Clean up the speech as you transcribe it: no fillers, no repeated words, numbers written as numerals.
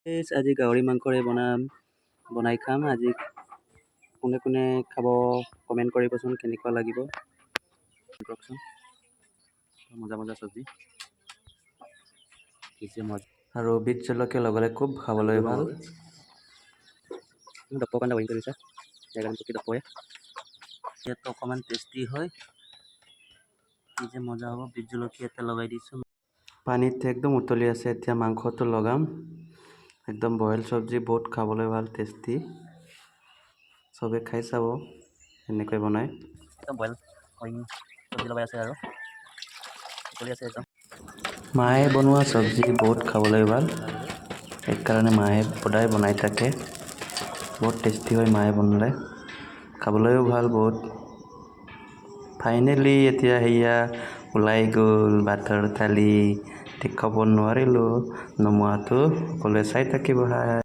আজি গাহৰি মাংসৰে বনাই খাম। আজি কোনে কোনে খাব কমেণ্ট কৰিবচোন, কেনেকুৱা লাগিব কওকচোন। মজা মজা চব্জি আৰু বিট জলকীয়া লগালে খুব খাবলৈ ভাল। দপ্পকাণ্ডা বহি কৰিছা জেগাটো পকি দপ্পয়ে ইয়াতো অকণমান টেষ্টি হয়। কি যে মজা হ'ব। বিট জলকীয়া এটা লগাই দিছোঁ। পানীত একদম উতলি আছে। এতিয়া মাংসটো লগাম। একদম বইল চব্জি, বহুত খাবলৈ ভাল, টেষ্টি। চবে খাই চাব এনেকৈ বনাই। একদম বইল চব্জি লগাই আছে আৰু উতলি আছে একদম। মায়ে বনোৱা চব্জি বহুত খাবলৈ ভাল, সেইকাৰণে মায়ে সদায় বনাই থাকে। বহুত টেষ্টি হয় মায়ে বনালে, খাবলৈও ভাল বহুত। ফাইনেলি এতিয়া সেয়া ওলাই গ'ল ভাতৰ থালি। ঠিক খাব নোৱাৰিলোঁ, নমোৱাটো সকলোৱে চাই থাকিব।